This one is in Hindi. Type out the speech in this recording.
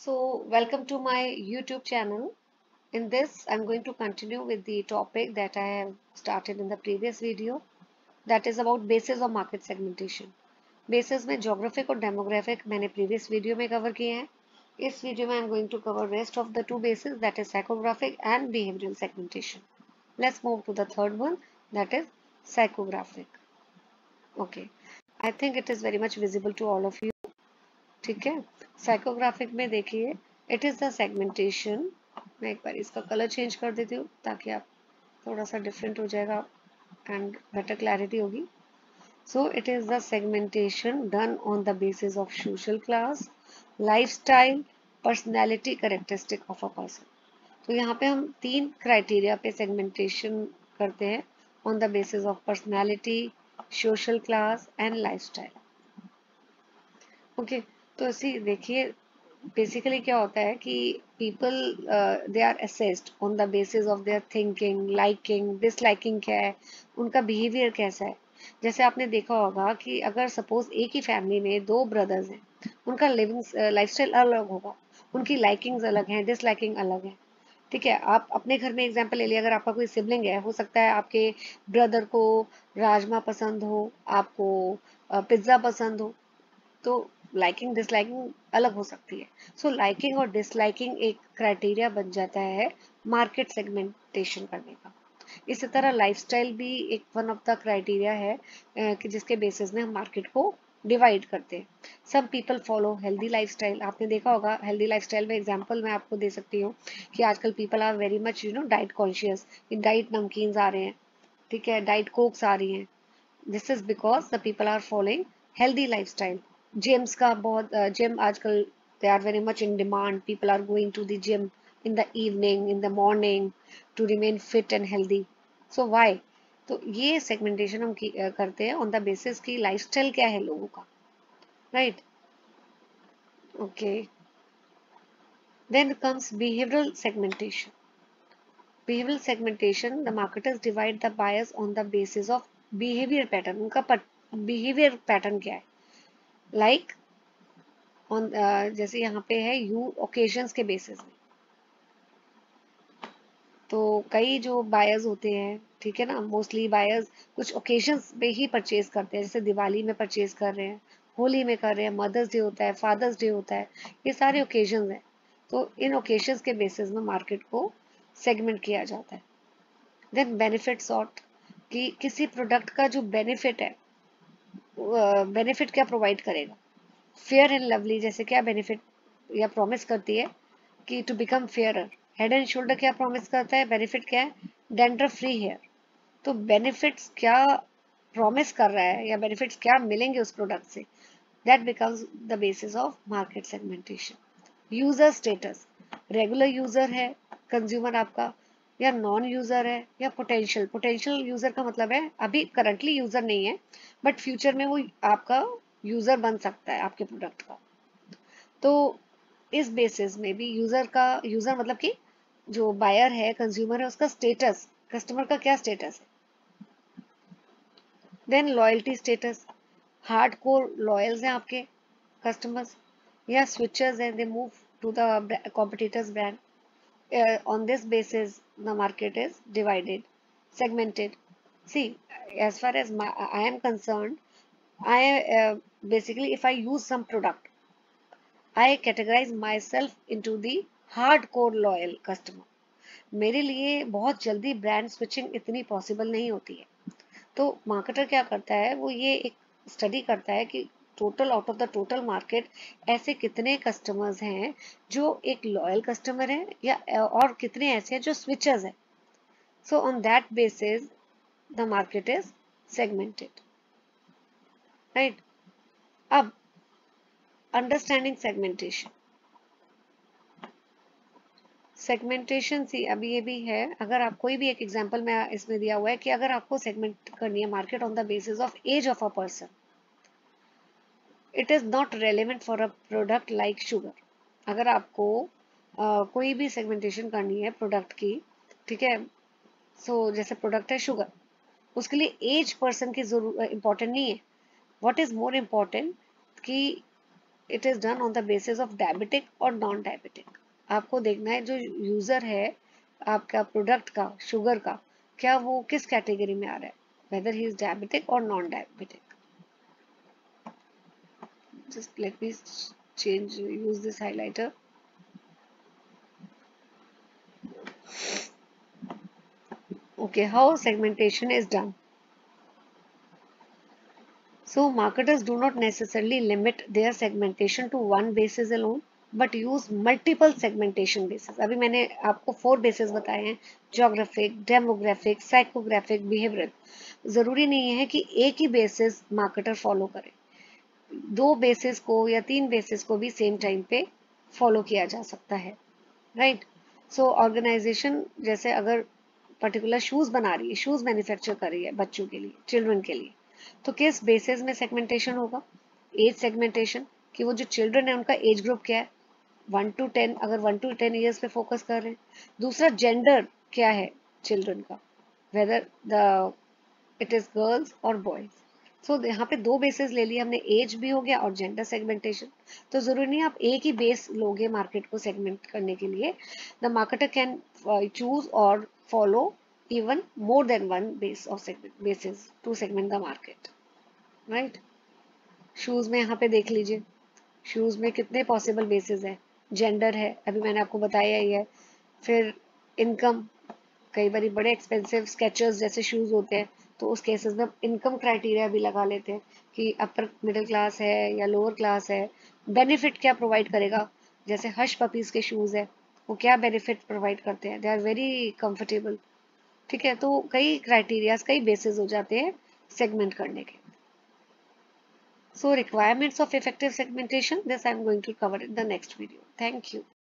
Welcome to my YouTube channel. In this, I'm going to continue with the topic that I have started in the previous video, that is about basis of market segmentation. Basis में geographic और demographic मैंने previous video में cover किए हैं. इस video में I'm going to cover rest of the two bases, that is psychographic and behavioral segmentation. Let's move to the third one, that is psychographic. Okay, I think it is very much visible to all of you. ठीक है, साइकोग्राफिक में देखिए, इट इज द सेगमेंटेशन. मैं एक बार इसका कलर चेंज कर देती हूँ ताकि आप थोड़ा सा डिफरेंट हो जाएगा एंड बेटर क्लैरिटी होगी. So it is the segmentation done on the basis of social class, lifestyle, personality characteristic of a person. तो यहाँ पे हम 3 क्राइटेरिया पे सेगमेंटेशन करते हैं on the basis of personality, social class and lifestyle. Okay, तो इसी देखिए, बेसिकली क्या होता है कि people they are assessed on the basis of their thinking, liking, disliking क्या है, उनका बिहेवियर कैसा है. जैसे आपने देखा होगा कि अगर सपोज एक ही फैमिली में 2 ब्रदर्स हैं, उनका लिविंग लाइफस्टाइल अलग होगा, उनकी लाइकिंग्स अलग हैं, डिसलाइकिंग अलग है. ठीक है, आप अपने घर में एग्जांपल ले लिया, अगर आपका कोई सिबलिंग है, हो सकता है आपके ब्रदर को राजमा पसंद हो, आपको पिज्ज़ा पसंद हो, तो लाइकिंग डिसलाइकिंग अलग हो सकती है. सो लाइकिंग और डिसलाइकिंग एक क्राइटेरिया बन जाता है मार्केट सेगमेंटेशन करने का. इसी तरह लाइफस्टाइल भी एक वन ऑफ द क्राइटेरिया है कि जिसके बेसिस में हम मार्केट को डिवाइड करते हैं. Some people follow healthy lifestyle. आपने देखा होगा हेल्दी लाइफस्टाइल में एग्जांपल मैं आपको दे सकती हूँ कि आजकल people are very much diet conscious. Diet नमकीन्स आ रहे हैं, ठीक है, डाइट कोक्स आ रही हैं. This is because the people are following healthy lifestyle. Gyms का बहुत जिम आजकल they are very much in demand. People are going to the gym in the evening, in the morning to remain fit and healthy. So why? तो ये सेगमेंटेशन हम करते हैं ऑन द बेसिस की लाइफस्टाइल क्या है लोगों का, right. Okay, then comes behavioural segmentation. Behavioral segmentation, the marketers divide the buyers on the basis of behavior pattern. उनका behavior pattern क्या है, like on जैसे यहाँ पे है यू occasions के basis में. तो कई जो बायर्स होते हैं, ठीक है ना, मोस्टली बायर्स कुछ ओकेजन्स पे ही परचेज करते हैं. जैसे दिवाली में परचेज कर रहे हैं, होली में कर रहे हैं, मदर्स डे होता है, फादर्स डे होता है, ये सारे ओकेजन्स हैं. तो इन ओकेजन्स के बेसिस में मार्केट को सेगमेंट किया जाता है. देन बेनिफिट सॉर्ट, कि किसी प्रोडक्ट का जो बेनिफिट है, बेनिफिट क्या प्रोवाइड करेगा. फेयर एंड लवली जैसे क्या बेनिफिट या प्रॉमिस करती है कि to become fairer. Head and shoulder क्या प्रॉमिस करता है, बेनिफिट क्या है, डैंड्रफ फ्री हेयर. तो बेनिफिट्स क्या प्रॉमिस कर रहा है या बेनिफिट्स क्या मिलेंगे उस प्रोडक्ट से, that becomes the basis of market segmentation. User status, regular user है कंज्यूमर आपका, या नॉन यूजर है, या पोटेंशियल. पोटेंशियल यूजर का मतलब है अभी करंटली यूजर नहीं है, बट फ्यूचर में वो आपका यूजर बन सकता है आपके प्रोडक्ट का. तो इस बेसिस में भी यूजर मतलब कि जो बायर है, कंज्यूमर है, उसका स्टेटस, कस्टमर का क्या स्टेटस है. Then loyalty status, hard core loyals हैं आपके कस्टमर्स, या स्विचर्स हैं, they move to the competitors brand. On this basis the market is divided, segmented. See, as far as I am concerned, I basically if I use some product, I categorize myself into the hardcore loyal customer. मेरे लिए बहुत जल्दी ब्रांड स्विचिंग इतनी पॉसिबल नहीं होती है. तो मार्केटर क्या करता है, वो ये एक स्टडी करता है कि total out of the total market ऐसे कितने कस्टमर्स हैं जो एक लॉयल कस्टमर है, या और कितने ऐसे हैं जो स्विचर्स हैं. So on that basis the market is segmented, right. अब अंडरस्टैंडिंग सेगमेंटेशन. सेगमेंटेशन सी अभी ये भी है, अगर आप कोई भी एक एग्जांपल में इसमें दिया हुआ है कि अगर आपको सेगमेंट करनी है market on the basis of age of a person, it is not relevant for a product like sugar. अगर आपको कोई भी सेगमेंटेशन करनी है प्रोडक्ट की, ठीक है, सो जैसे प्रोडक्ट है शुगर, उसके लिए एज पर्सन की जरूरत इम्पोर्टेंट नहीं है. व्हाट इज मोर इम्पोर्टेंट कि it is done on the basis of diabetic और नॉन डायबिटिक। आपको देखना है जो यूजर है आपका प्रोडक्ट का, शुगर का, क्या वो किस कैटेगरी में आ रहा है, वेदर ही इज डायबिटिक और non diabetic. Just let me change, use this highlighter. Okay, how segmentation is done. So marketers do not necessarily limit their segmentation to one basis alone, but use multiple segmentation bases. अभी मैंने आपको 4 bases बताए हैं, geographic, demographic, psychographic, behavioral। जरूरी नहीं है कि एक ही basis marketer follow करे, 2 bases को या 3 bases को भी same time पे follow किया जा सकता है, right? So organization जैसे अगर पर्टिकुलर शूज बना रही है, शूज मैन्युफैक्चर कर रही है बच्चों के लिए, चिल्ड्रन के लिए, तो किस बेसिस में सेगमेंटेशन होगा? एज सेगमेंटेशन, कि वो जो चिल्ड्रन है उनका एज ग्रुप क्या है, 1 to 10, अगर 1 to 10 ईयर्स पे फोकस कर रहे हैं। दूसरा जेंडर क्या है चिल्ड्रन का, whether the it is girls और बॉयज। सो यहाँ पे 2 बेसिस ले लिए हमने, एज भी हो गया और जेंडर सेगमेंटेशन। तो जरूरी नहीं आप एक ही बेस लोगे मार्केट को सेगमेंट करने के लिए। द मार्केटर कैन चूज और follow even more than one base of segment basis to segment the market, right? Shoes में यहाँ पे देख लीजिए, शूज में कितने पॉसिबल बेसिस है, जेंडर है, अभी मैंने आपको बताया ही है, फिर इनकम, कई बार बड़े एक्सपेंसिव स्केचर्स जैसे शूज होते हैं, तो उस केसेस में इनकम क्राइटेरिया भी लगा लेते हैं कि अपर मिडिल क्लास है या लोअर क्लास है। बेनिफिट क्या प्रोवाइड करेगा, जैसे हश पपीज के शूज है, वो क्या बेनिफिट प्रोवाइड करते हैं, दे आर वेरी कंफर्टेबल। ठीक है, तो कई क्राइटेरियाज, कई बेसिस हो जाते हैं सेगमेंट करने के। So requirements of effective segmentation, this I am going to cover in the next video. Thank you.